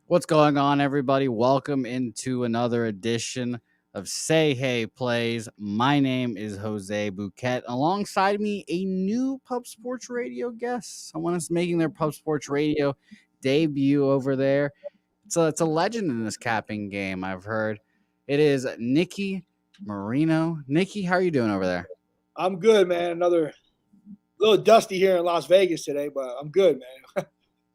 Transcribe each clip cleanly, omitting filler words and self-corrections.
What's going on, everybody? Welcome into another edition of Say Hey Plays. My name is Jose Bouquett. Alongside me, a new Pub Sports Radio guest. Someone is making their Pub Sports Radio debut over there. It's a legend in this capping game, I've heard. It is Nikki Marino. Nikki, how are you doing over there? I'm good, man. Another little dusty here in Las Vegas today, but I'm good, man.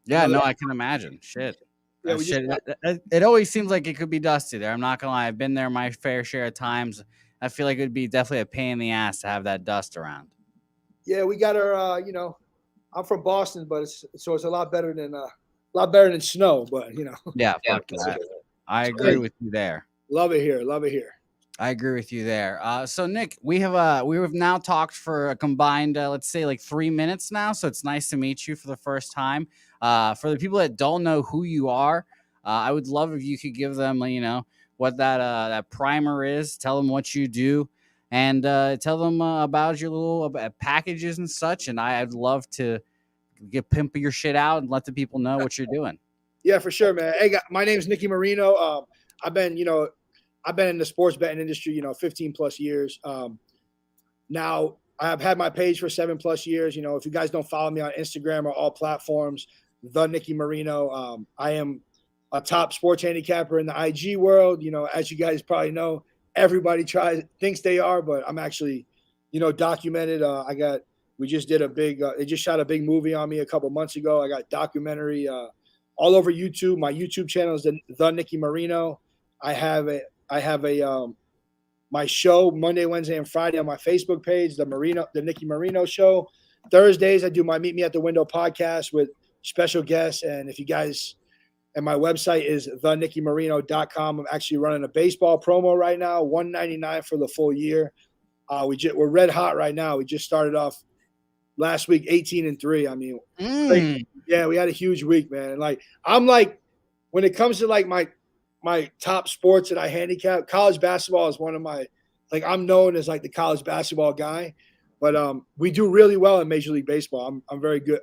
Yeah, no, I can imagine. Shit. Yeah, we just Shit. It always seems like it could be dusty there. I'm not gonna lie. I've been there my fair share of times. I feel like it would be definitely a pain in the ass to have that dust around. we got our I'm from Boston, but it's a lot better than snow, but Yeah, fuck that. I agree with you there. love it here. Love it here. I agree with you there. So Nick, we have now talked for a combined, let's say, like 3 minutes now. So it's nice to meet you for the first time. For the people that don't know who you are, I would love if you could give them, what that primer is. Tell them what you do, and tell them about your little packages and such. And I'd love to get pimp your shit out and let the people know what you're doing. Yeah, for sure, man. Hey, my name's Nicky Marino. I've been in the sports betting industry, 15 plus years. Now I've had my page for 7+ years. If you guys don't follow me on Instagram or all platforms, the Nicky Marino, I am a top sports handicapper in the IG world. As you guys probably know, everybody thinks they are, but I'm actually, documented. We just did they just shot a big movie on me a couple months ago. I got documentary all over YouTube. My YouTube channel is the Nicky Marino. I have my show Monday, Wednesday, and Friday on my Facebook page, the Nicky Marino Show. Thursdays I do my Meet Me at the Window podcast with special guests, and if you guys, and my website is thenickymarino.com. I'm actually running a baseball promo right now, $199 for the full year. We're red hot right now. We just started off last week 18-3. I mean, yeah, we had a huge week, man. When it comes to my top sports that I handicap, college basketball is one of my, I'm known as the college basketball guy, but we do really well in Major League Baseball. I'm very good.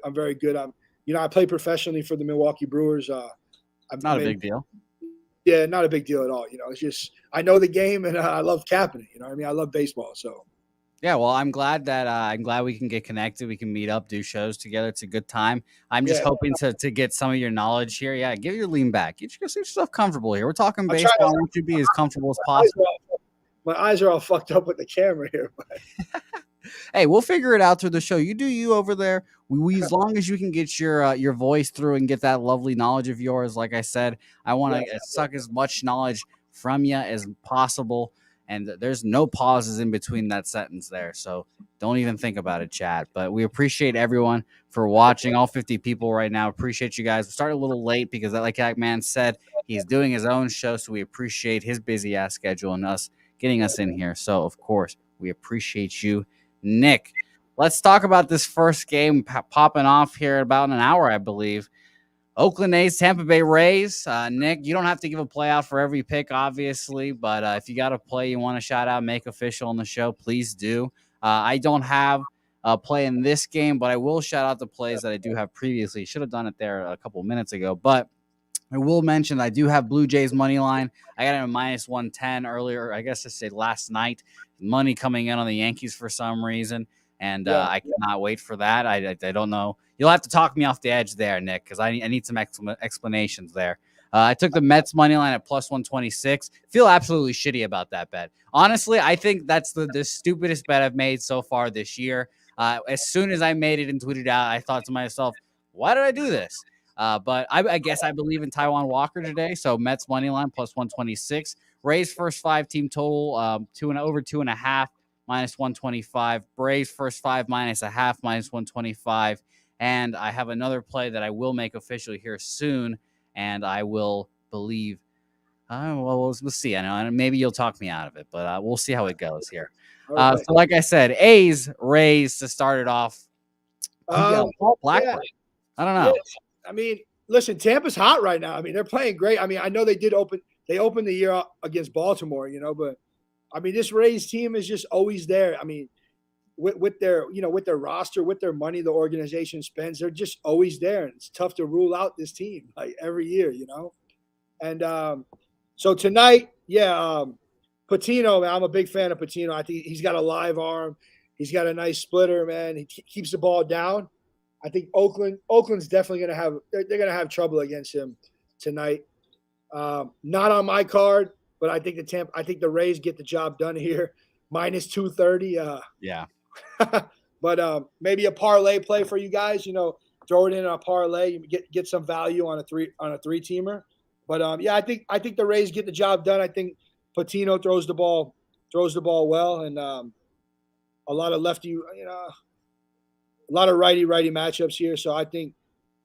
I play professionally for the Milwaukee Brewers. Not a big deal. Yeah, not a big deal at all. It's just, I know the game and I love capping it. I love baseball. So. Yeah, well, I'm glad we can get connected. We can meet up, do shows together. It's a good time. I'm just hoping to get some of your knowledge here. Yeah, give your lean back. Get yourself comfortable here. We're talking baseball. I want you to be as comfortable as possible. My eyes are all fucked up with the camera here. Hey, we'll figure it out through the show. You do you over there. We as long as you can get your voice through and get that lovely knowledge of yours. Like I said, I want to suck as much knowledge from you as possible. And there's no pauses in between that sentence there. So don't even think about it, chat. But we appreciate everyone for watching, all 50 people right now. Appreciate you guys. We started a little late because, like that man said, he's doing his own show. So we appreciate his busy-ass schedule and us getting us in here. So, of course, we appreciate you, Nick. Let's talk about this first game popping off here in about an hour, I believe. Oakland A's, Tampa Bay Rays. Nick, you don't have to give a play out for every pick, obviously, but if you got a play you want to shout out, make official on the show, please do. I don't have a play in this game, but I will shout out the plays that I do have previously. Should have done it there a couple minutes ago, but I will mention I do have Blue Jays money line. I got it at -110 earlier. I guess I said last night. Money coming in on the Yankees for some reason. And I cannot wait for that. I don't know. You'll have to talk me off the edge there, Nick, because I need some explanations there. I took the Mets money line at +126. Feel absolutely shitty about that bet. Honestly, I think that's the stupidest bet I've made so far this year. As soon as I made it and tweeted out, I thought to myself, why did I do this? But I guess I believe in Taiwan Walker today. So Mets money line +126. Rays first 5 team total, over 2.5. -125. Braves first 5 -0.5, -125. And I have another play that I will make official here soon, and I will believe. We'll see. I know, and maybe you'll talk me out of it, but we'll see how it goes here. So, like I said, A's, Rays to start it off. Paul Blackburn. I don't know. I mean, listen, Tampa's hot right now. I mean, they're playing great. I mean, I know they opened the year against Baltimore, but. I mean, this Rays team is just always there. I mean, with their roster, with their money the organization spends, they're just always there. And it's tough to rule out this team every year, And so tonight, Patino, man, I'm a big fan of Patino. I think he's got a live arm. He's got a nice splitter, man. He keeps the ball down. I think Oakland's definitely going to have they're going to have trouble against him tonight. Not on my card, but I think the Rays get the job done here. Minus 230. Yeah. But maybe a parlay play for you guys. Throw it in a parlay. Get some value on a three-teamer. But I think the Rays get the job done. I think Patino throws the ball well, and a lot of lefty, a lot of righty matchups here. So I think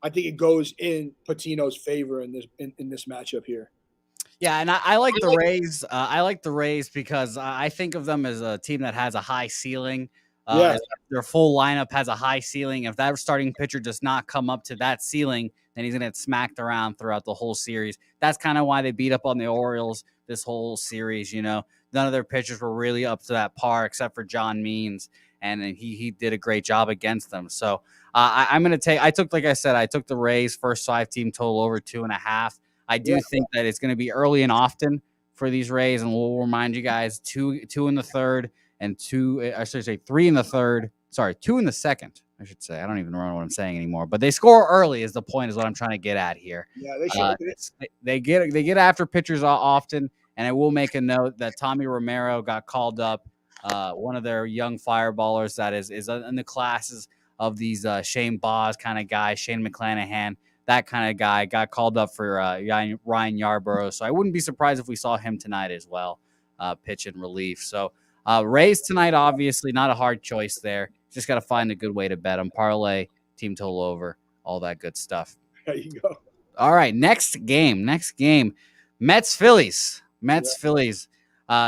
it goes in Patino's favor in this matchup here. Yeah, and I like the Rays. I like the Rays because I think of them as a team that has a high ceiling. Their full lineup has a high ceiling. If that starting pitcher does not come up to that ceiling, then he's going to get smacked around throughout the whole series. That's kind of why they beat up on the Orioles this whole series. None of their pitchers were really up to that par except for John Means, and he did a great job against them. So I'm going to take – I took the Rays first 5-team total over 2.5. I do think that it's going to be early and often for these Rays, and we'll remind you guys, two in the third and 3 in the third. Sorry, 2 in the second, I should say. I don't even know what I'm saying anymore. But they score early is the point, is what I'm trying to get at here. Yeah, they should. They get after pitchers often, and I will make a note that Tommy Romero got called up, one of their young fireballers that is in the classes of these Shane Boz kind of guys, Shane McClanahan. That kind of guy got called up for Ryan Yarbrough. So I wouldn't be surprised if we saw him tonight as well, pitch in relief. So Rays tonight, obviously, not a hard choice there. Just got to find a good way to bet them. Parlay, team total over, all that good stuff. There you go. All right, next game. Mets-Phillies. Phillies.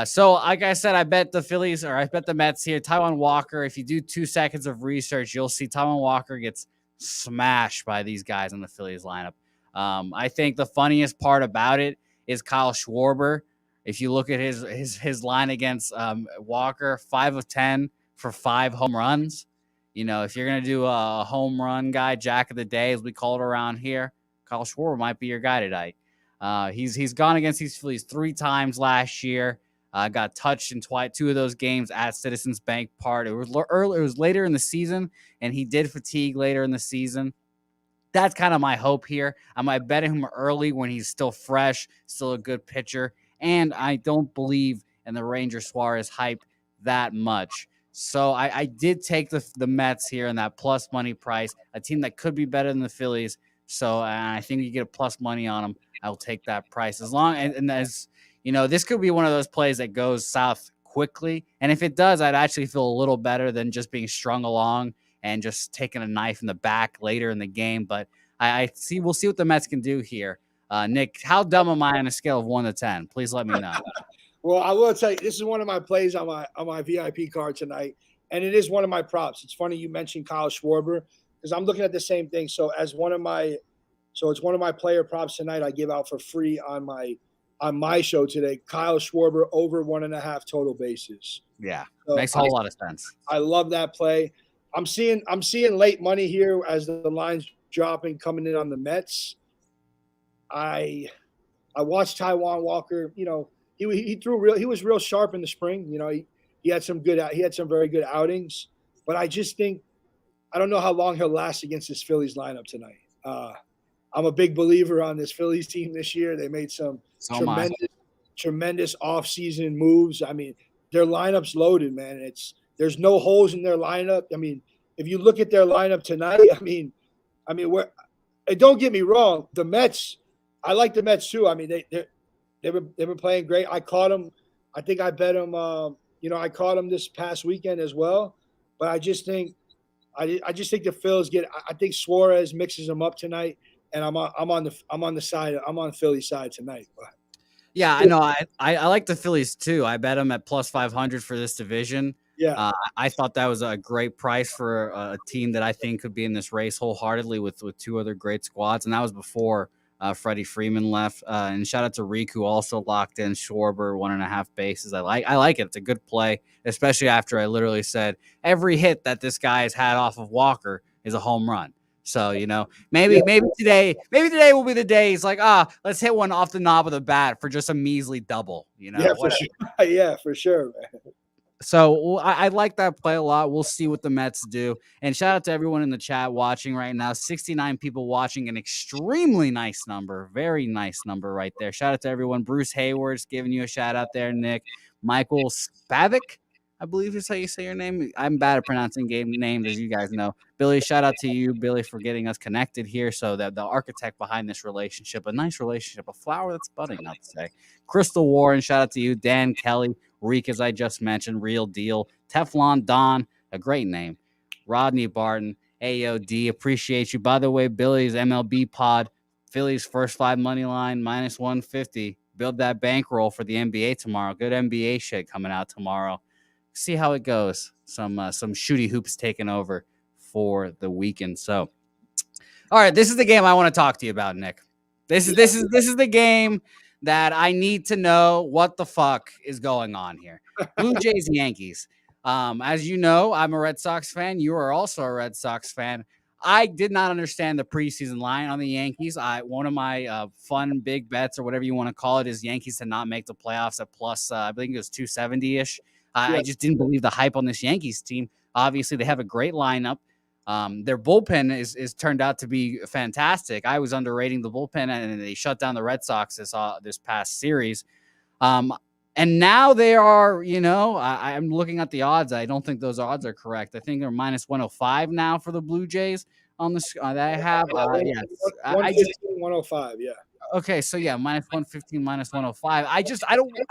So, like I said, I bet the Phillies, or I bet the Mets here. Taijuan Walker, if you do 2 seconds of research, you'll see Taijuan Walker gets smashed by these guys in the Phillies lineup. I think the funniest part about it is Kyle Schwarber. If you look at his line against Walker, 5 of 10 for 5 home runs. If you're gonna do a home run guy, Jack of the Day, as we call it around here, Kyle Schwarber might be your guy tonight. He's gone against these Phillies 3 times last year. Got touched in 2 of those games at Citizens Bank Park. It was later in the season, and he did fatigue later in the season. That's kind of my hope here. I might bet him early when he's still fresh, still a good pitcher, and I don't believe in the Ranger Suarez hype that much. So I did take the Mets here in that plus money price, a team that could be better than the Phillies. So I think you get a plus money on them. I'll take that price as long as this could be one of those plays that goes south quickly. And if it does, I'd actually feel a little better than just being strung along and just taking a knife in the back later in the game. But we'll see what the Mets can do here. Nick, how dumb am I on a scale of 1 to 10? Please let me know. Well, I will tell you, this is one of my plays on my VIP card tonight, and it is one of my props. It's funny you mentioned Kyle Schwarber because I'm looking at the same thing. So it's one of my player props tonight. I give out for free on my show today. Kyle Schwarber over 1.5 total bases. Yeah, so makes a whole lot of sense. I love that play. I'm seeing late money here as the line's dropping, coming in on the Mets. I watched Taijuan Walker. He threw he was real sharp in the spring. He had some very good outings, but I just think I don't know how long he'll last against this Phillies lineup tonight. I'm a big believer on this Phillies team this year. They made some tremendous offseason moves. I mean, their lineup's loaded, man. There's no holes in their lineup. I mean, if you look at their lineup tonight, don't get me wrong, the Mets. I like the Mets too. I mean, they've been playing great. I caught them. I think I bet them. I caught them this past weekend as well. But I just think the Phils get. I think Suarez mixes them up tonight, and I'm on the Phillies side tonight. But. Yeah, I know. I like the Phillies too. I bet them at plus 500 for this division. Yeah, I thought that was a great price for a team that I think could be in this race wholeheartedly with 2 other great squads, and that was before Freddie Freeman left. And shout out to Reek, who also locked in Schwarber 1.5 bases. I like it. It's a good play, especially after I literally said every hit that this guy has had off of Walker is a home run. So, maybe today will be the day. He's like, let's hit one off the knob of the bat for just a measly double. Yeah, for Whatever. sure. Yeah, for sure, man. So I like that play a lot. We'll see what the Mets do. And shout out to everyone in the chat watching right now. 69 people watching, an extremely nice number. Very nice number right there. Shout out to everyone. Bruce Hayward's giving you a shout out there, Nick. Michael Spavik, I believe is how you say your name. I'm bad at pronouncing game names, as you guys know. Billy, shout out to you, Billy, for getting us connected here. So that the architect behind this relationship, a nice relationship, a flower that's budding, I'd say. Crystal Warren, shout out to you. Dan Kelly. Reek, as I just mentioned, Real Deal. Teflon Don, a great name. Rodney Barton, AOD, appreciate you. By the way, Billy's MLB pod, Phillies first 5 money line, minus 150. Build that bankroll for the NBA tomorrow. Good NBA shit coming out tomorrow. See how it goes. Some shooty hoops taking over for the weekend. So, all right, this is the game I want to talk to you about, Nick. This is the game that I need to know what the fuck is going on here. Blue Jays, Yankees. As you know, I'm a Red Sox fan. You are also a Red Sox fan. I did not understand the preseason line on the Yankees. One of my fun big bets, or whatever you want to call it, is Yankees to not make the playoffs at plus, I think it was 270-ish. I just didn't believe the hype on this Yankees team. Obviously, they have a great lineup. Their bullpen is turned out to be fantastic. I was underrating the bullpen, and they shut down the Red Sox this past series. And now they are, I'm looking at the odds. I don't think those odds are correct. I think they're minus 105 now for the Blue Jays on this that I have. Yeah, 105. Yeah. Okay, so yeah, minus 115, minus 105. I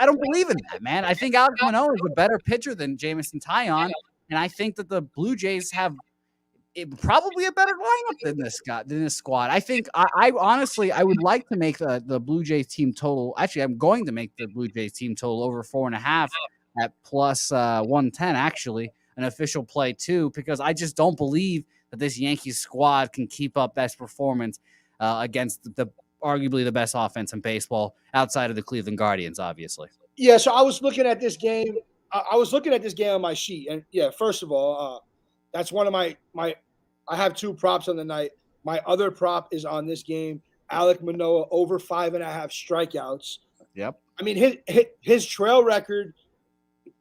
don't believe in that, man. I think Alex Manoah is a better pitcher than Jameson Taillon, and I think that the Blue Jays have probably a better lineup than this squad. I think I honestly I would like to make the Blue Jays team total. Actually, I'm going to make the Blue Jays team total over 4.5 at plus 110. Actually, an official play too, because I just don't believe that this Yankees squad can keep up best performance against the arguably the best offense in baseball outside of the Cleveland Guardians, obviously. Yeah. So I was looking at this game. I was looking at this game on my sheet, and yeah, first of all, that's one of my. I have 2 props on the night. My other prop is on this game. Alek Manoah over 5.5 strikeouts. Yep. I mean, his trail record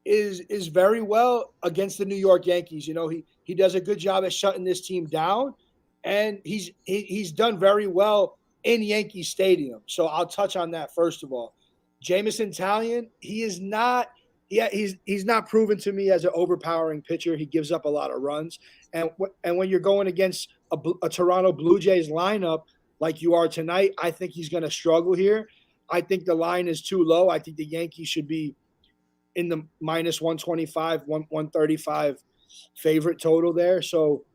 is very well against the New York Yankees. He does a good job at shutting this team down, and he's done very well in Yankee Stadium. So I'll touch on that first of all. Jameson Taillon, he is not. Yeah, he's not proven to me as an overpowering pitcher. He gives up a lot of runs, and when you're going against a Toronto Blue Jays lineup like you are tonight, I think he's going to struggle here. I think the line is too low. I think the Yankees should be in the minus 125, 135 favorite total there. So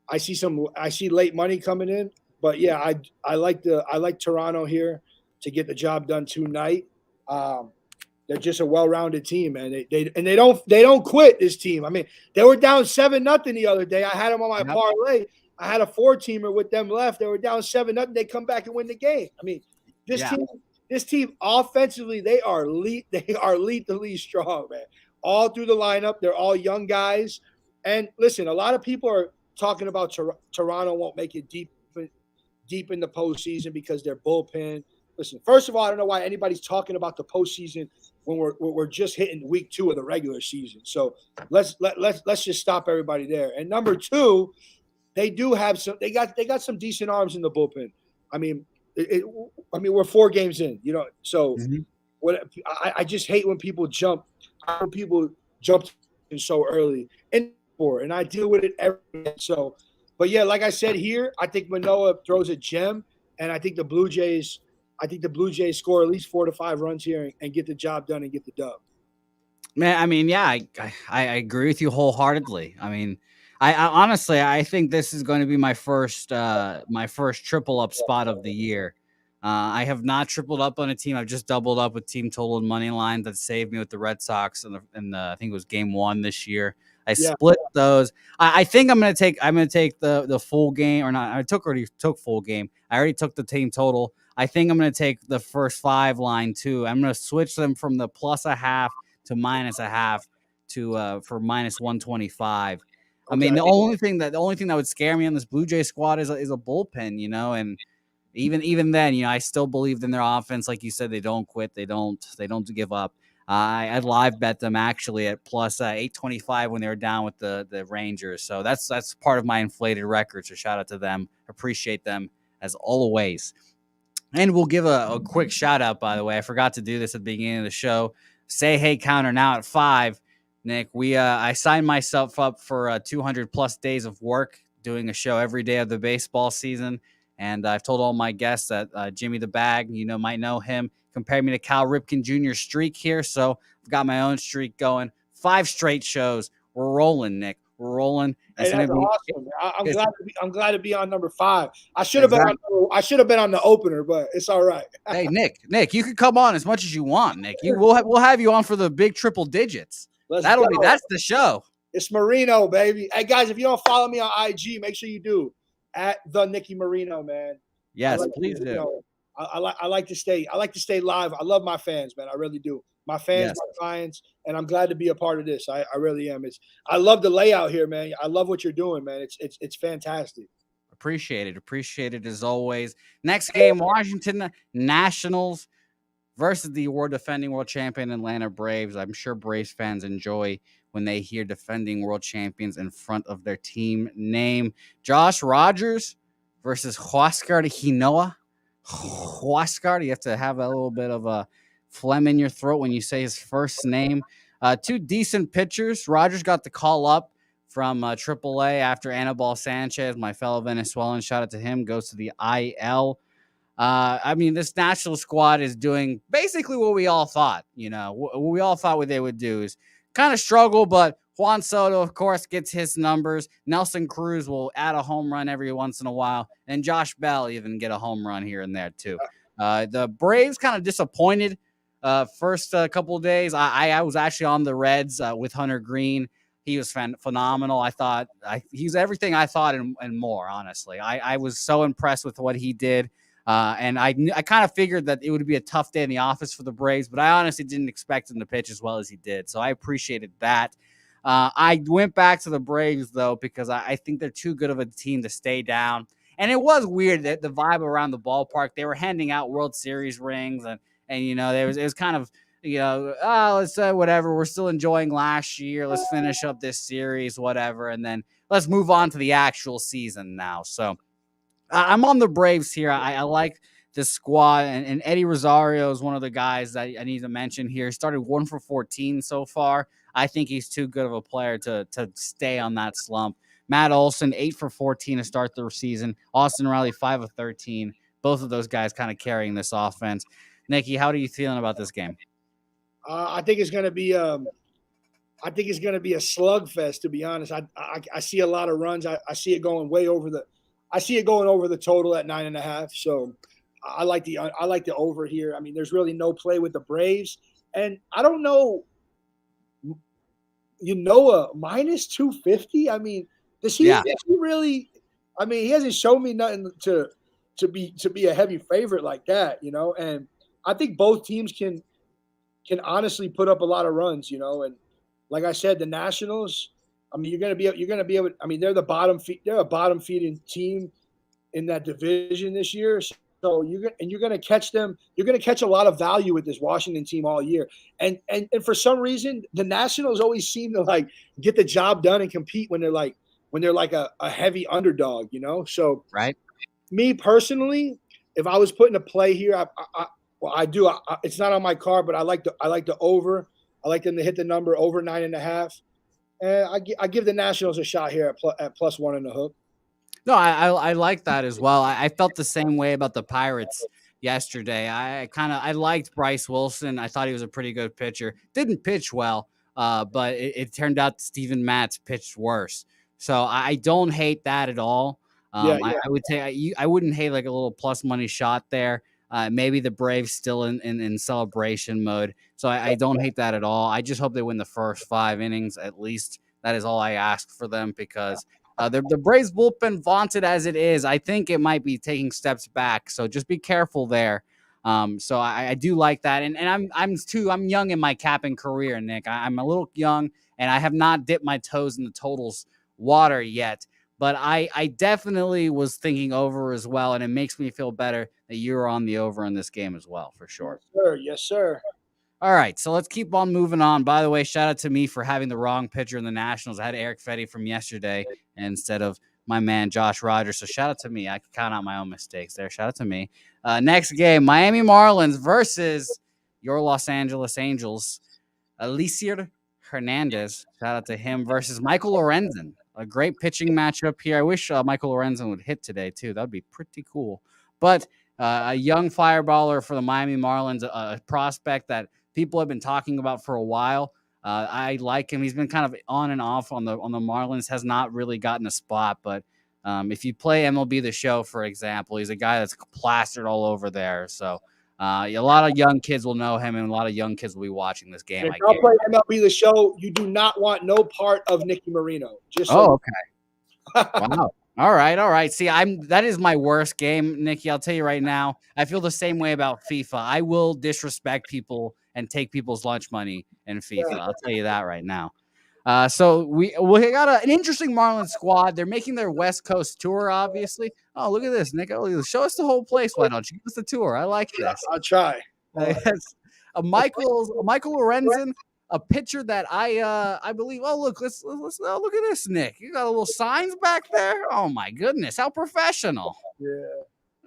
I see late money coming in, but yeah, I like Toronto here to get the job done tonight. They're just a well-rounded team, and they don't quit this team. I mean, they were down 7-0 the other day. I had them on my parlay. I had a 4-teamer with them left. They were down 7-0. They come back and win the game. I mean, this team offensively, they are lethally strong, man. All through the lineup, they're all young guys. And listen, a lot of people are talking about Toronto won't make it deep in the postseason because their bullpen. Listen, first of all, I don't know why anybody's talking about the postseason when we're just hitting week 2 of the regular season. So let's just stop everybody there. And number 2, they do have some. They got some decent arms in the bullpen. I mean, we're 4 games in, So what I just hate when people jump. So early and I deal with it every day. So, but yeah, like I said here, I think Manoah throws a gem, and I think the Blue Jays score at least 4 to 5 runs here and get the job done and get the dub. Man, I mean, yeah, I agree with you wholeheartedly. I mean, I honestly, I think this is going to be my first triple up spot of the year. I have not tripled up on a team. I've just doubled up with team total and money line that saved me with the Red Sox in the I think it was game 1 this year. I split those. I think I'm gonna take the full game or not. I already took full game. I already took the team total. I think I'm gonna take the first 5 line too. I'm gonna switch them from the plus 0.5 to minus 0.5 to for minus 125. I mean, the only thing that would scare me on this Blue Jay squad is a bullpen, and even then, I still believed in their offense. Like you said, they don't quit, they don't give up. I live bet them actually at plus 825 when they were down with the Rangers. So that's part of my inflated record. So shout out to them. Appreciate them as always. And we'll give a quick shout out, by the way. I forgot to do this at the beginning of the show. Say hey counter now at 5. Nick, I signed myself up for 200 plus days of work doing a show every day of the baseball season. And I've told all my guests that Jimmy the Bag, might know him, compared me to Cal Ripken Jr.'s streak here. So I've got my own streak going. 5 straight shows. We're rolling, Nick. We're rolling. Hey, that's awesome. I'm glad to be on number 5. I should have been on the opener, but it's all right. Hey, Nick, you can come on as much as you want, Nick. We'll have you on for the big triple digits. That's the show. It's Marino, baby. Hey guys, if you don't follow me on IG, make sure you do at the Nicky Marino, man. Yes, please do. I like to stay live. I love my fans, man. I really do. My fans, my clients, and I'm glad to be a part of this. I really am. I love the layout here, man. I love what you're doing, man. It's fantastic. Appreciate it as always. Next game, Washington Nationals versus the defending world champion Atlanta Braves. I'm sure Braves fans enjoy when they hear defending world champions in front of their team name. Josh Rogers versus Huascar Hinoa. Huascar, you have to have a little bit of a phlegm in your throat when you say his first name. 2 decent pitchers. Rogers got the call up from AAA after Anibal Sanchez, my fellow Venezuelan, shout out to him, goes to the IL. I mean, this national squad is doing basically what we all thought, what we all thought what they would do is kind of struggle, but Juan Soto, of course, gets his numbers. Nelson Cruz will add a home run every once in a while, and Josh Bell even get a home run here and there, too. The Braves kind of disappointed first couple of days. I was actually on the Reds with Hunter Green. He was phenomenal. I thought he's everything I thought and more, honestly. I was so impressed with what he did. And I kind of figured that it would be a tough day in the office for the Braves, but I honestly didn't expect him to pitch as well as he did. So I appreciated that. I went back to the Braves, though, because I think they're too good of a team to stay down. And it was weird that the vibe around the ballpark, they were handing out World Series rings and it was kind of, let's say whatever. We're still enjoying last year. Let's finish up this series, whatever. And then let's move on to the actual season now. So I'm on the Braves here. I like this squad, and Eddie Rosario is one of the guys that I need to mention here. He started 1 for 14 so far. I think he's too good of a player to stay on that slump. Matt Olson, 8 for 14 to start the season. Austin Riley, 5 of 13. Both of those guys kind of carrying this offense. Nicky, how are you feeling about this game? I think it's going to be a slugfest, to be honest. I see a lot of runs. I see it going way over the. I see it going over the total at 9.5. So I like the over here. I mean, there's really no play with the Braves, and I don't know. Minus 250. I mean, does he really? I mean, he hasn't shown me nothing to be a heavy favorite like that, And I think both teams can honestly put up a lot of runs, And like I said, the Nationals. I mean, you're gonna be able. I mean, they're a bottom feeding team in that division this year. So you're gonna catch them. You're gonna catch a lot of value with this Washington team all year. And for some reason, the Nationals always seem to get the job done and compete when they're like a heavy underdog, So right. Me personally, if I was putting a play here, I do. It's not on my card, but I like the over. I like them to hit the number over 9.5. And I give the Nationals a shot here at plus 1 in the hook. No, I like that as well. I felt the same way about the Pirates yesterday. I liked Bryce Wilson. I thought he was a pretty good pitcher. Didn't pitch well, but it turned out Steven Matz pitched worse. So I don't hate that at all. I would say I wouldn't hate like a little plus money shot there. Maybe the Braves still in celebration mode. So I don't hate that at all. I just hope they win the first 5 innings at least. That is all I ask for them because the Braves bullpen, vaunted as it is, I think it might be taking steps back. So just be careful there. So I do like that. And I'm young in my capping career, Nick. I'm a little young, and I have not dipped my toes in the totals water yet. But I definitely was thinking over as well, and it makes me feel better that you're on the over in this game as well, for sure. Yes, sir. Yes, sir. All right, so let's keep on moving on. By the way, shout out to me for having the wrong pitcher in the Nationals. I had Eric Fetty from yesterday instead of my man Josh Rogers. So shout out to me. I can count out my own mistakes there. Shout out to me. Next game, Miami Marlins versus your Los Angeles Angels. Alicia Hernandez, shout out to him, versus Michael Lorenzen. A great pitching matchup here. I wish Michael Lorenzen would hit today too. That would be pretty cool. But a young fireballer for the Miami Marlins, a prospect that people have been talking about for a while. I like him. He's been kind of on and off on the Marlins. Has not really gotten a spot, but if you play MLB The Show, for example, he's a guy that's plastered all over there. So a lot of young kids will know him, and a lot of young kids will be watching this game. If y'all play MLB The Show, you do not want no part of Nicky Marino. Just so okay. Wow. All right. See, that is my worst game, Nicky. I'll tell you right now. I feel the same way about FIFA. I will disrespect people and take people's lunch money in FIFA. I'll tell you that right now. So we got an interesting Marlins squad. They're making their West Coast tour, obviously. Oh, look at this, Nick. Oh, show us the whole place. Why don't you give us the tour? I like this. I'll try. Michael Lorenzen, a pitcher that I believe. Oh, look, let's look at this, Nick. You got a little signs back there. Oh my goodness, how professional. Yeah.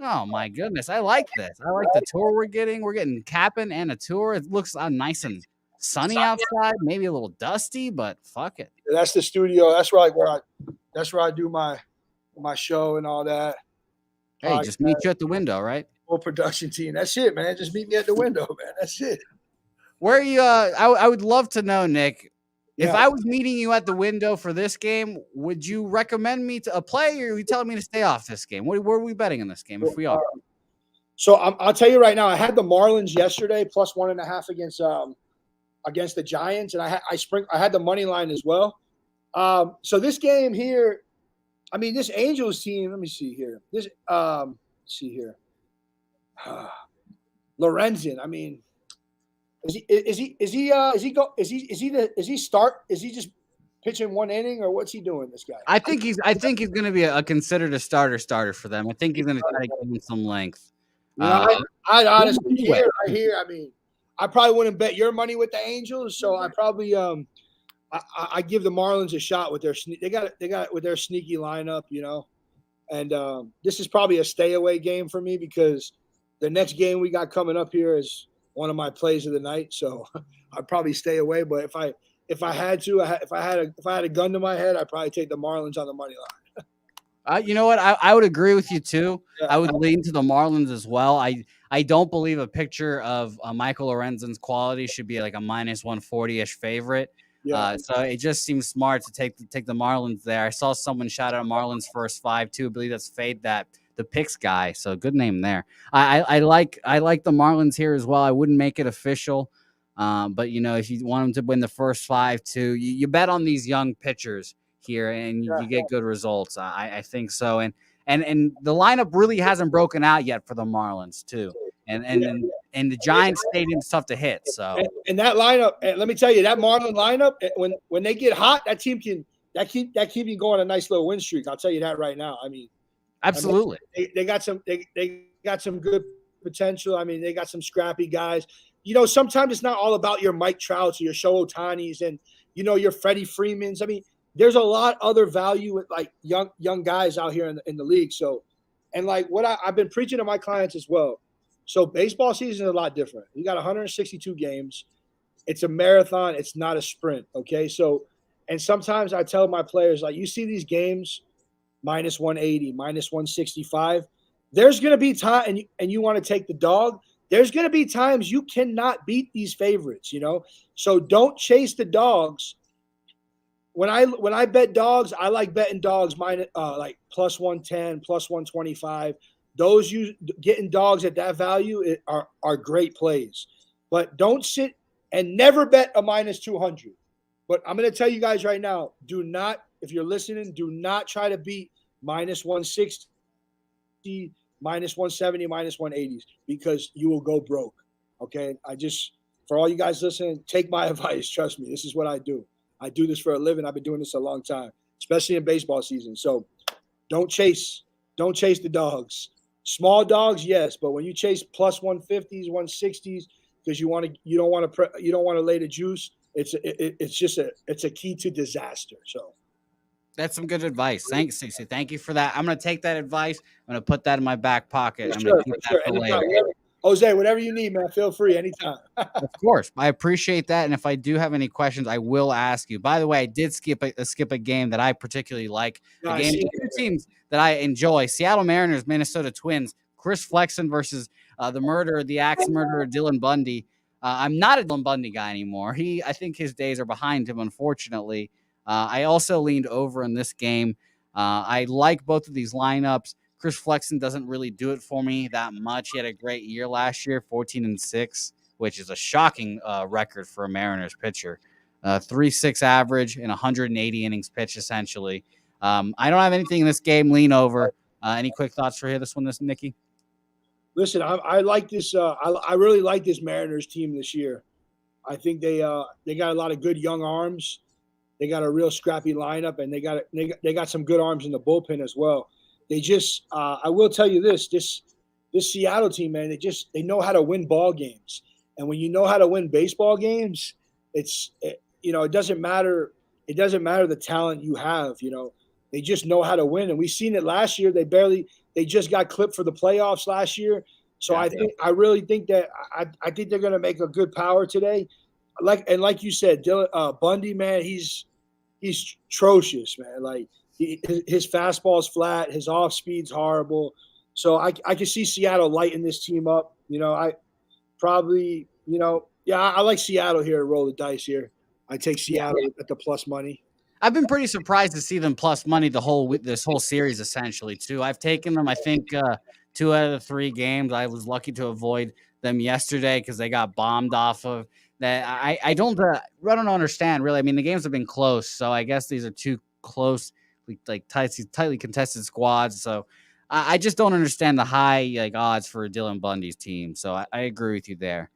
Oh my goodness, I like this. I like the tour we're getting. We're getting capping and a tour. It looks nice and sunny outside. Maybe a little dusty, but fuck it. That's the studio. That's where I do my show and all that. Hey, just meet you at the window, right? Full production team. That's it, man. Just meet me at the window, man. That's it. Where are you? I would love to know, Nick. Yeah. If I was meeting you at the window for this game, would you recommend me to play, or are you telling me to stay off this game? Where are we betting in this game if we are? So I'll tell you right now. I had the Marlins yesterday plus 1.5 against the Giants, and I had the money line as well. So this game here, I mean, this Angels team. Let me see here. Lorenzen. I mean. Is he just pitching one inning, or what's he doing, this guy? I think he's going to be considered a starter for them. I think he's going to try to give him some length. I honestly hear. I mean, I probably wouldn't bet your money with the Angels, so I probably I give the Marlins a shot with their they got with their sneaky lineup, you know. And this is probably a stay away game for me, because the next game we got coming up here is one of my plays of the night, so I'd probably stay away. But if I had a gun to my head, I'd probably take the Marlins on the money line. You know what? I would agree with you too. Yeah. I would lean to the Marlins as well. I don't believe a picture of Michael Lorenzen's quality should be like a minus 140-ish favorite. Yeah. So it just seems smart to take the Marlins there. I saw someone shout out Marlins first 5 too. I believe that's Fade That. The picks guy, so good name there. I like the Marlins here as well. I wouldn't make it official, but you know, if you want them to win the first 5 too, you bet on these young pitchers here, and you get good results. I think so, and the lineup really hasn't broken out yet for the Marlins too, and the Giants stadium's tough to hit. So and that lineup, let me tell you, that Marlin lineup, when they get hot, that team can keep you going a nice little win streak. I'll tell you that right now. I mean. Absolutely. I mean, they got some good potential. I mean, they got some scrappy guys. You know, sometimes it's not all about your Mike Trouts or your Shohei Ohtanis and, you know, your Freddie Freemans. I mean, there's a lot other value with like young guys out here in the league. So, and like what I've been preaching to my clients as well. So baseball season is a lot different. You got 162 games. It's a marathon. It's not a sprint. Okay. So, and sometimes I tell my players, like, you see these games, minus 180, minus 165. There's going to be time, and you want to take the dog. There's going to be times you cannot beat these favorites, you know. So don't chase the dogs. When I bet dogs, I like betting dogs like plus 110, plus 125. Those getting dogs at that value are great plays. But don't sit and never bet a minus 200. But I'm going to tell you guys right now, if you're listening, do not try to beat minus 160, minus 170, minus 180s, because you will go broke. Okay. For all you guys listening, take my advice. Trust me. This is what I do. I do this for a living. I've been doing this a long time. especially in baseball season. So don't chase the dogs. Small dogs, yes, but when you chase plus 150s, 160s because you don't want to lay the juice, it's a key to disaster. So That's some good advice. Thanks, Stacey. Thank you for that. I'm going to take that advice. I'm going to put that in my back pocket. I'm going to keep that for later. Jose, whatever you need, man, feel free anytime. Of course, I appreciate that. And if I do have any questions, I will ask you. By the way, I did skip a game that I particularly like. The two teams that I enjoy: Seattle Mariners, Minnesota Twins. Chris Flexen versus the axe murderer Dylan Bundy. I'm not a Dylan Bundy guy anymore. I think his days are behind him, unfortunately. I also leaned over in this game. I like both of these lineups. Chris Flexen doesn't really do it for me that much. He had a great year last year, 14-6, which is a shocking record for a Mariners pitcher. 3.6 average and 180 innings pitched, essentially. I don't have anything in this game. Lean over. Any quick thoughts for this, Nikki? Listen, I like this. I really like this Mariners team this year. I think they got a lot of good young arms. They got a real scrappy lineup, and they got some good arms in the bullpen as well. They just, I will tell you this Seattle team, man, they know how to win ball games. And when you know how to win baseball games, it doesn't matter. It doesn't matter the talent you have, they just know how to win. And we've seen it last year. They just got clipped for the playoffs last year. So I really think that I think they're going to make a good power today. Like you said, Dylan Bundy, man, he's atrocious, man. Like his fastball's flat, his off speed's horrible. So I can see Seattle lighting this team up. I like Seattle here to roll the dice here. I take Seattle at the plus money. I've been pretty surprised to see them plus money this whole series, essentially, too. I've taken them, I think, 2 out of the 3 games. I was lucky to avoid them yesterday because they got bombed off of that. I don't understand, really. I mean, the games have been close, so I guess these are 2 close, tightly contested squads. So I just don't understand the high odds for Dylan Bundy's team. So I agree with you there.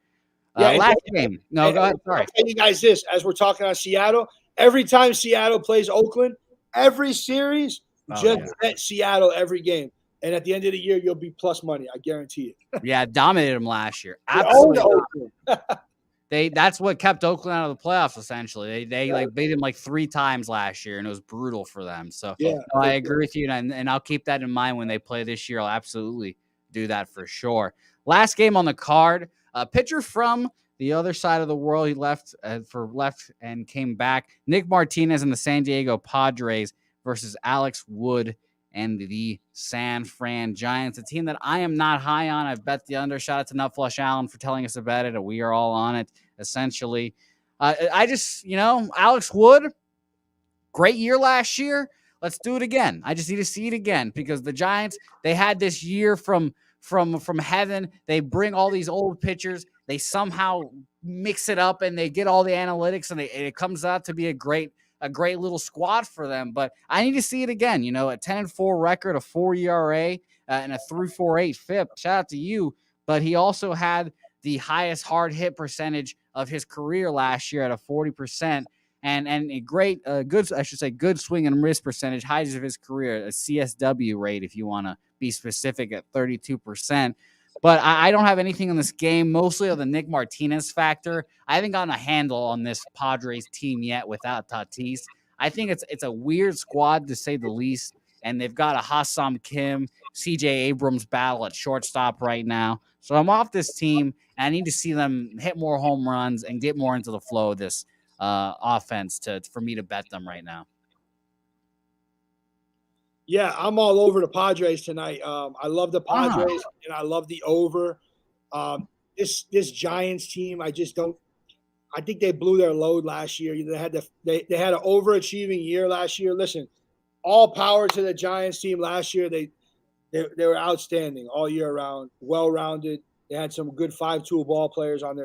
Last game. No, go ahead. Sorry. I'll tell you guys this, as we're talking on Seattle, every time Seattle plays Oakland, every series, bet Seattle every game. And at the end of the year, you'll be plus money. I guarantee it. Yeah, dominated them last year. Absolutely. That's what kept Oakland out of the playoffs, essentially. They beat him 3 times last year, and it was brutal for them. So I agree with you, and I'll keep that in mind when they play this year. I'll absolutely do that for sure. Last game on the card, a pitcher from the other side of the world. He left and came back. Nick Martinez and the San Diego Padres versus Alex Wood and the San Fran Giants, a team that I am not high on. I've bet the under. Shout out to Nutflush Allen for telling us about it, and we are all on it, essentially. Alex Wood, great year last year. Let's do it again. I just need to see it again because the Giants, they had this year from heaven. They bring all these old pitchers. They somehow mix it up, and they get all the analytics, and it comes out to be a great little squad for them. But I need to see it again. A 10-4 record, a 4 ERA, and a 3.48 FIP. Shout out to you. But he also had the highest hard hit percentage of his career last year at a 40%, and a good swing and miss percentage, highest of his career, a CSW rate, if you want to be specific, at 32%. But I don't have anything in this game, mostly on the Nick Martinez factor. I haven't gotten a handle on this Padres team yet without Tatis. I think it's a weird squad, to say the least, and they've got a Ha-Seong Kim, CJ Abrams battle at shortstop right now. So I'm off this team, and I need to see them hit more home runs and get more into the flow of this offense for me to bet them right now. Yeah, I'm all over the Padres tonight. I love the Padres, and I love the over. This Giants team, I think they blew their load last year. They had an overachieving year last year. Listen, all power to the Giants team last year. They were outstanding all year round, well-rounded. They had some good 5-tool ball players on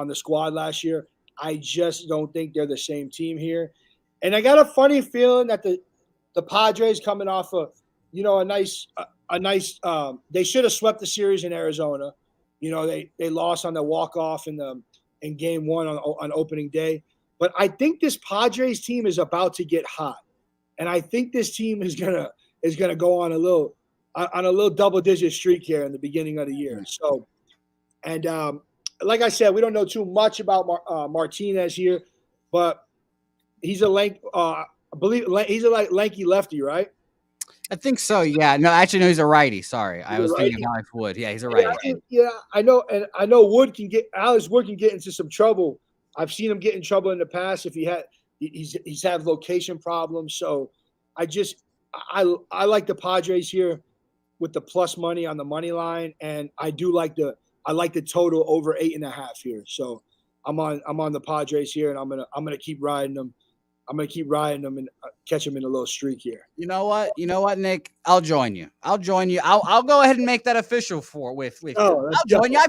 the squad last year. I just don't think they're the same team here. And I got a funny feeling that the Padres coming off a nice they should have swept the series in Arizona. They lost on the walk-off in game 1 on opening day. But I think this Padres team is about to get hot. and I think this team is gonna go on a little double-digit streak here in the beginning of the year. So, and like I said, we don't know too much about Martinez here, but he's a I believe he's a lanky lefty, right? I think so. Yeah. No, actually, no. He's a righty. Sorry, I was thinking of Alex Wood. Yeah, he's a righty. Yeah, I know, and I know Alex Wood can get into some trouble. I've seen him get in trouble in the past if he's had location problems. So I like the Padres here with the plus money on the money line, and I like the total over 8.5 here. So I'm on the Padres here, and I'm gonna keep riding them. I'm gonna keep riding them and catch them in a little streak here. You know what, Nick? I'll join you. I'll go ahead and make that official with you. I'll join you. I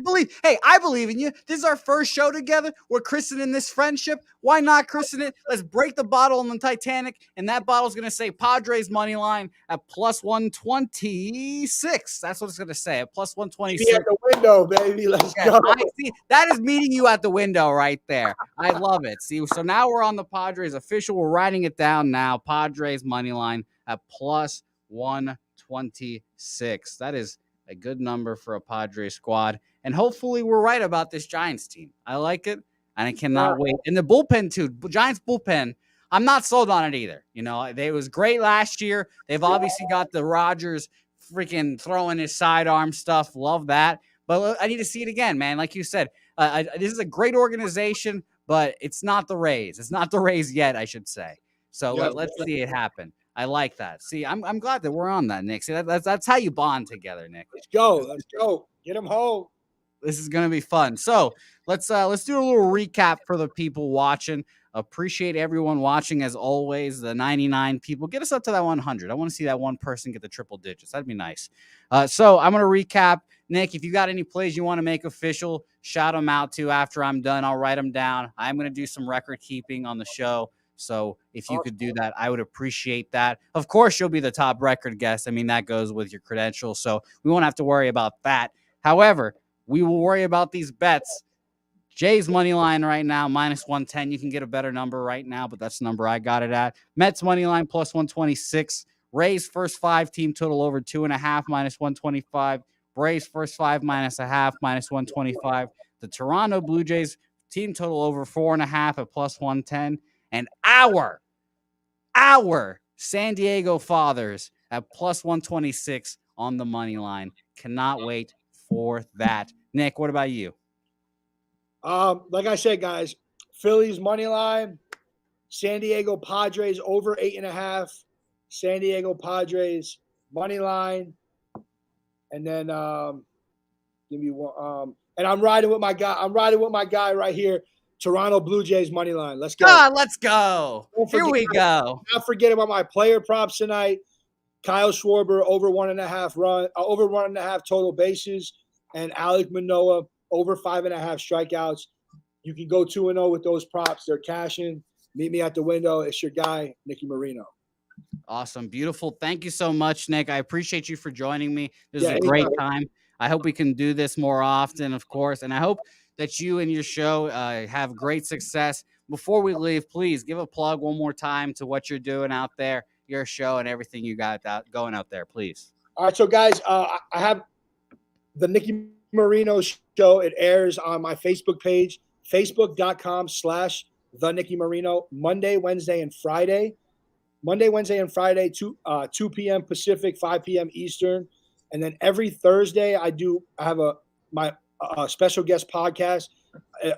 believe in you. This is our first show together. We're christening this friendship. Why not christen it? Let's break the bottle on the Titanic, and that bottle's gonna say Padres money line at plus 126. That's what it's gonna say at plus 126. At the window, baby. Let's go. See, that is meeting you at the window right there. I love it. See, so now we're on the Padres official. We're writing it down now. Padres money line at plus 126. That is a good number for a Padres squad. And hopefully we're right about this Giants team. I like it, and I cannot wait. And the bullpen, too. Giants bullpen, I'm not sold on it either. You know, it was great last year. They've obviously got the Rodgers freaking throwing his sidearm stuff. Love that. But I need to see it again, man. Like you said, this is a great organization, but it's not the Rays. It's not the Rays yet, I should say. So let's see it happen. I like that. See, I'm glad that we're on that, Nick. See, that's how you bond together, Nick. Let's go. Get them home. This is gonna be fun. So let's do a little recap for the people watching. Appreciate everyone watching as always. The 99 people, get us up to that 100. I want to see that one person get the triple digits. That'd be nice. So I'm gonna recap. Nick, if you got any plays you want to make official, shout them out to after I'm done. I'll write them down. I'm gonna do some record keeping on the show. So if you could do that, I would appreciate that. Of course, you'll be the top record guest. I mean, that goes with your credentials, so we won't have to worry about that. However, we will worry about these bets. Jay's money line right now, minus 110. You can get a better number right now, but that's the number I got it at. Mets money line, plus 126. Rays first 5 team total over 2.5, minus 125. Braves first 5, minus 0.5, minus 125. The Toronto Blue Jays team total over 4.5 at plus 110. And our San Diego Fathers at plus 126 on the money line. Cannot wait for that. Nick, what about you? Like I said, guys, Phillies money line, San Diego Padres over 8.5, San Diego Padres money line, and then give me one. And I'm riding with my guy right here. Toronto Blue Jays money line. Let's go. Let's go. Here we go. Not forget about my player props tonight. Kyle Schwarber over 1.5 total bases, and Alek Manoah over 5.5 strikeouts. You can go 2-0 with those props. They're cashing. Meet me at the window. It's your guy, Nicky Marino. Awesome. Beautiful. Thank you so much, Nick. I appreciate you for joining me. This is a great time. I hope we can do this more often, of course, and I hope that you and your show have great success. Before we leave, please give a plug one more time to what you're doing out there, your show, and everything you got going out there, please. All right, so guys, I have the Nicky Marino show. It airs on my Facebook page, facebook.com/The Nicky Marino, Monday, Wednesday, and Friday. 2 p.m. Pacific, 5 p.m. Eastern. And then every Thursday, I have my special guest podcast.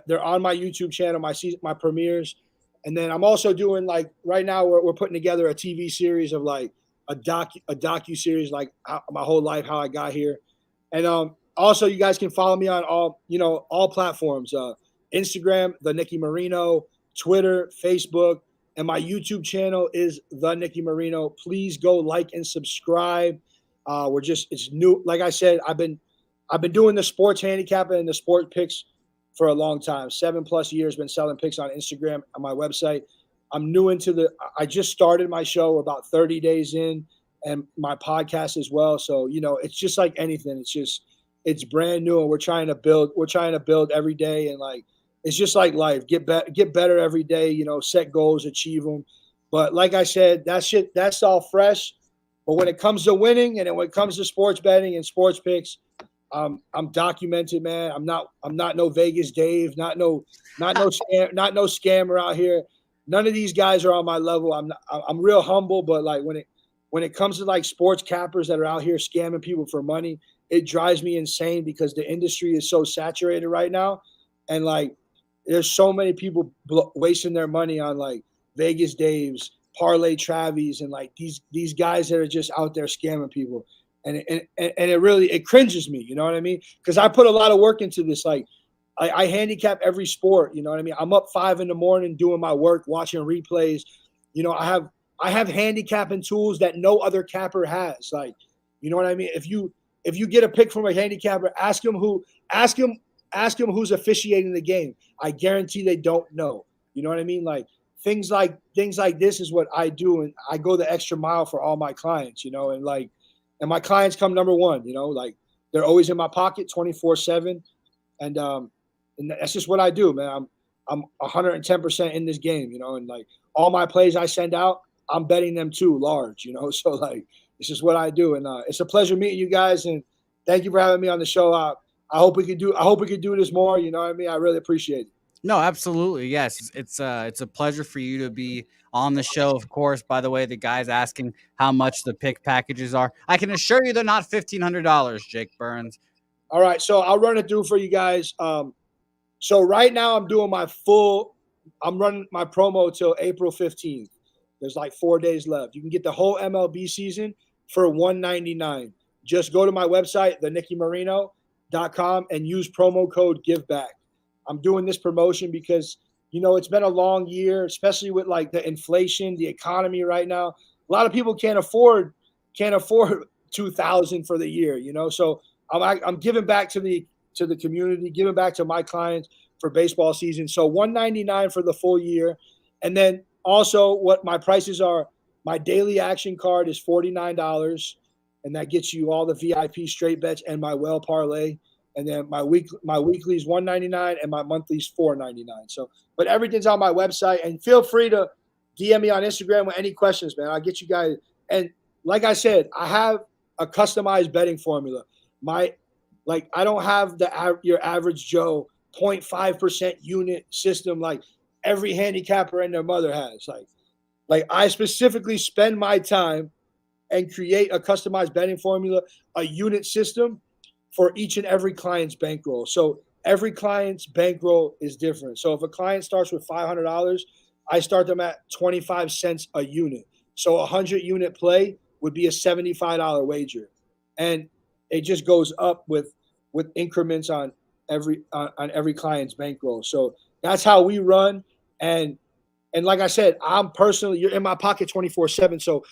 They're on my YouTube channel, my premieres. And then I'm also doing, like, right now we're putting together a TV series of like a docu series, like my whole life, how I got here. And also you guys can follow me on all platforms, Instagram, The Nicky Marino, Twitter, Facebook, and my YouTube channel is The Nicky Marino. Please go like and subscribe. It's new. Like I said, I've been doing the sports handicapping and the sport picks for a long time, 7+ years, been selling picks on Instagram, on my website. I'm new I just started my show about 30 days in, and my podcast as well. So, it's just like anything. It's brand new, and we're trying to build every day. And like, it's just like life, get better every day, set goals, achieve them. But like I said, that's all fresh. But when it comes to winning, and then when it comes to sports betting and sports picks, I'm documented, man. I'm not no Vegas Dave, not no scammer out here. None of these guys are on my level. I'm real humble, but like when it comes to like sports cappers that are out here scamming people for money, it drives me insane because the industry is so saturated right now, and like there's so many people wasting their money on like Vegas Daves, Parlay Travis, and like these guys that are just out there scamming people. And it really it cringes me, you know what I mean? Because I put a lot of work into this. Like I handicap every sport, you know what I mean? I'm up 5 a.m. doing my work, watching replays. You know, I have handicapping tools that no other capper has. Like, you know what I mean? If you get a pick from a handicapper, ask him who's officiating the game. I guarantee they don't know. You know what I mean? Like things like this is what I do, and I go the extra mile for all my clients, you know, and my clients come number one, you know, like they're always in my pocket 24/7. And that's just what I do, man. I'm 110% in this game, you know, and like all my plays I send out, I'm betting them too large, you know. So like it's just what I do. And it's a pleasure meeting you guys, and thank you for having me on the show. I hope we could do this more, you know what I mean? I really appreciate it. No, absolutely. Yes. It's a pleasure for you to be on the show. Of course, by the way, the guy's asking how much the pick packages are. I can assure you they're not $1,500, Jake Burns. All right, so I'll run it through for you guys. So right now I'm running my promo till April 15th. There's like 4 days left. You can get the whole MLB season for $199. Just go to my website, thenickymarino.com, and use promo code GIVEBACK. I'm doing this promotion because, you know, it's been a long year, especially with like the inflation, the economy right now. A lot of people can't afford 2,000 for the year, you know. So I'm giving back to the community, giving back to my clients for baseball season. So $199 for the full year. And then also what my prices are, my daily action card is $49, and that gets you all the VIP straight bets and my well parlay. And then my weekly is $199 and my monthly is $499. So, but everything's on my website, and feel free to DM me on Instagram with any questions, man. I'll get you guys. And like I said, I have a customized betting formula. I don't have your average Joe 0.5% unit system like every handicapper and their mother has. Like I specifically spend my time and create a customized betting formula, a unit system for each and every client's bankroll. So every client's bankroll is different. So if a client starts with $500, I start them at 25 cents a unit. So a 100-unit play would be a $75 wager. And it just goes up with increments on every client's bankroll. So that's how we run. And like I said, you're in my pocket 24/7. So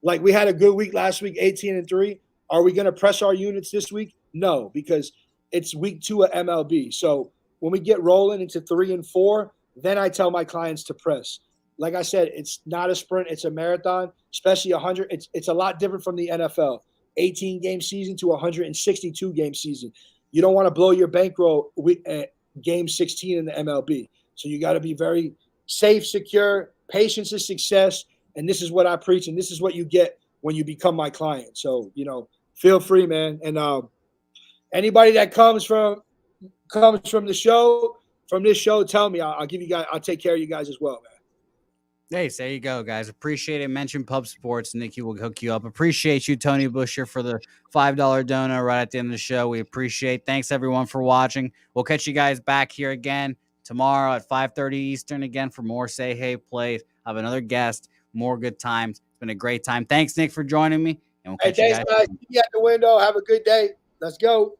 like we had a good week last week, 18-3. Are we going to press our units this week? No, because it's week 2 of MLB. So when we get rolling into 3 and 4, then I tell my clients to press. Like I said, it's not a sprint, it's a marathon, especially 100. It's a lot different from the NFL. 18-game season to 162-game season. You don't want to blow your bankroll game 16 in the MLB. So you got to be very safe, secure. Patience is success. And this is what I preach, and this is what you get when you become my client. So, you know, feel free, man. And anybody that comes from the show, tell me. I'll give you guys. I'll take care of you guys as well, man. Hey, there you go, guys. Appreciate it. Mention Pub Sports. Nikki will hook you up. Appreciate you, Tony Busher, for the $5 donor right at the end of the show. We appreciate. Thanks, everyone, for watching. We'll catch you guys back here again tomorrow at 5:30 Eastern again for more Say Hey plays. I have another guest. More good times. It's been a great time. Thanks, Nick, for joining me. And we'll catch you guys. Guys. See you at the window. Have a good day. Let's go.